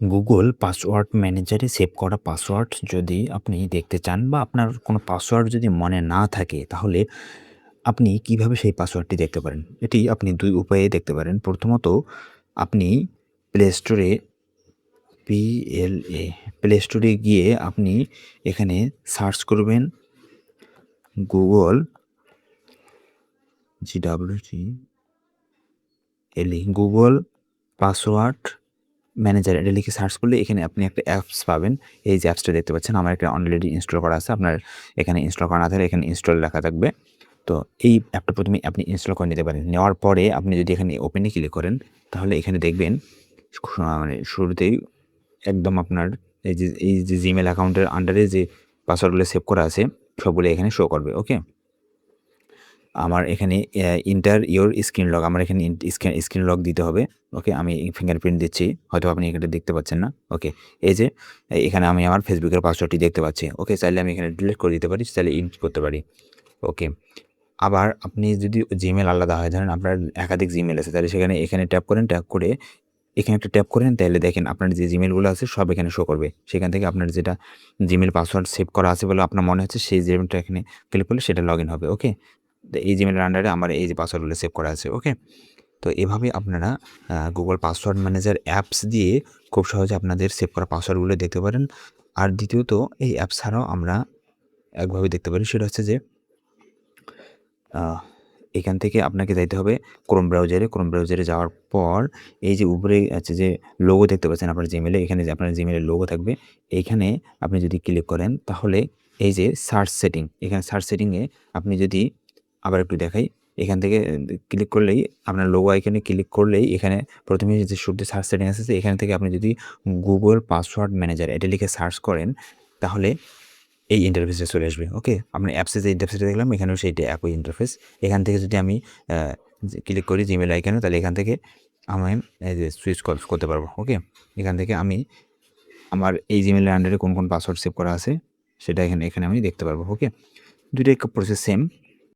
Google password ম্যানেজারে save করা password যদি আপনি দেখতে চান বা আপনার কোনো পাসওয়ার্ড যদি মনে না থাকে, তাহলে আপনি কিভাবে সেই পাসওয়ার্ডটি দেখতে পারেন? এটি আপনি ২ উপায়ে দেখতে পারেন। প্রথমত আপনি প্লে স্টোরে PLA প্লে স্টোরে গিয়ে আপনি এখানে সার্চ করবেন Google GWGLE Google password manager এটা লিখে সার্চ করলে এখানে আপনি একটা অ্যাপস পাবেন। এই যে অ্যাপসটা দেখতে পাচ্ছেন আমার এটা অলরেডি ইনস্টল করা আছে। আপনার এখানে ইনস্টল করা না থাকলে এখানে ইনস্টল লেখা থাকবে। তো এই অ্যাপটা প্রথমে আপনি ইনস্টল করে নিতে পারেন। নেওয়ার পরে আপনি যদি এখানে ওপেনে ক্লিক করেন, তাহলে এখানে দেখবেন মানে শুরুতেই একদম আপনার এই যে জিমেল অ্যাকাউন্টের আন্ডারে যে পাসওয়ার্ডগুলো সেভ করা আছে সবগুলো এখানে শো করবে। ওকে? আমার এখানে এন্টার ইওর স্ক্রিন লক আমার এখানে স্ক্রিন লক দিতে হবে। ওকে? আমি ফিঙ্গারপ্রিন্ট দিচ্ছি। হয়তো আপনি এখানে দেখতে পাচ্ছেন না। ওকে? এই যে এখানে আমি আমার ফেসবুকের পাসওয়ার্ডটি দেখতে পাচ্ছি। ওকে? চাইলে আমি এখানে ডিলিট করে দিতে পারি, চাইলে ইন্ট করতে পারি। ওকে? আবার আপনি যদি জিমেল আলাদা হয়, ধরেন আপনার একাধিক জিমেল আছে, তাহলে এখানে ট্যাপ করেন, ট্যাপ করে এখানে একটা ট্যাপ করেন, তাহলে দেখেন আপনার যে জিমেলগুলো আছে সব এখানে শো করবে। সেখান থেকে আপনার যেটা জিমেল পাসওয়ার্ড সেভ করা আছে বলে আপনার মনে হচ্ছে সেই জিমেলটা এখানে ক্লিক করলে সেটা লগইন হবে। ওকে? তো এই জিমেলের আন্ডারে আমার এই যে পাসওয়ার্ডগুলো সেভ করা আছে। ওকে? তো এভাবে আপনারা গুগল পাসওয়ার্ড ম্যানেজার অ্যাপস দিয়ে খুব সহজে আপনাদের সেভ করা পাসওয়ার্ডগুলো দেখতে পারেন। আর দ্বিতীয়ত এই অ্যাপ ছাড়াও আমরা একভাবে দেখতে পারি, সেটা হচ্ছে যে এখান থেকে আপনাকে যাইতে হবে ক্রোম ব্রাউজারে। ক্রোম ব্রাউজারে যাওয়ার পর এই যে উপরে আছে যে লোগো দেখতে পাচ্ছেন আপনার জিমেলে, এখানে যে আপনার জিমেলের লোগো থাকবে। এইখানে আপনি যদি ক্লিক করেন, তাহলে এই যে সার্চ সেটিং, এখানে সার্চ সেটিংয়ে আপনি যদি আবার একটু দেখাই, এখান থেকে ক্লিক করলেই আপনার লোগো আইকনে ক্লিক করলেই এখানে প্রথমে যে শুরুতে সার্চ সেটিং আছে, এখান থেকে আপনি যদি গুগল পাসওয়ার্ড ম্যানেজার এটা লিখে সার্চ করেন, তাহলে এই ইন্টারফেসে চলে আসবে। ওকে? আমরা অ্যাপসে যে ইন্টারফেসটা দেখলাম এখানেও সেইটা একই ইন্টারফেস। এখান থেকে যদি আমি ক্লিক করি জিমেল আইকনে, তাহলে এখান থেকে আমি এই যে সুইচ করতে পারবো। ওকে? এখান থেকে আমি আমার এই জিমেলের আন্ডারে কোন পাসওয়ার্ড সেভ করা আছে সেটা এখানে আমি দেখতে পারবো। ওকে? ২ টাই প্রসেস সেম।